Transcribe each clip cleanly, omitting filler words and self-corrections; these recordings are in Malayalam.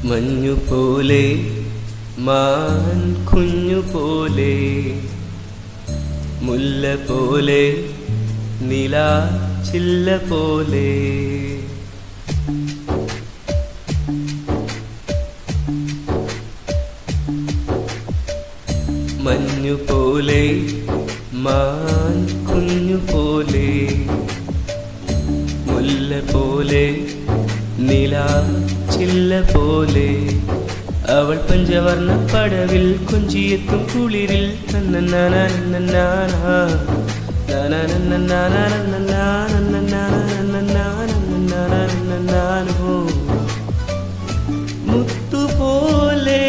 മഞ്ഞുപോലെ മാൻ കുഞ്ഞുപോലെ മുല്ല പോലെ നിലാച്ചില്ല പോലെ മഞ്ഞുപോലെ മാൻ കുഞ്ഞുപോലെ മുല്ല പോലെ നിലാച്ചില്ല പോലെ അവൾ പഞ്ചവർണ്ണ പടവിൽ കൊഞ്ചിയെത്തും കുളിരിൽ മുത്തുപോലെ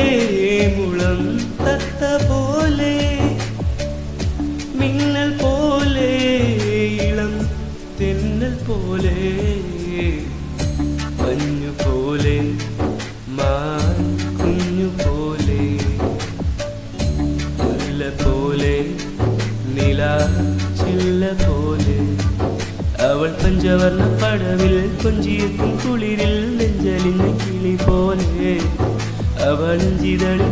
മുളം തത്ത പോലെ മിന്നൽ പോലെ ഇളം തെന്നൽ പോലെ മഞ്ഞുപോലെ മാൻ കുഞ്ഞുപോലെ മുല്ല പോലെ നിലാച്ചില്ല പോലെ അവൾ പഞ്ചവർണ്ണ പടവിൽ കൊഞ്ചിയെത്തും കുളിരിൽ നെഞ്ചലിഞ്ഞ കിളി പോലെ അവൾ ചിതളിൽ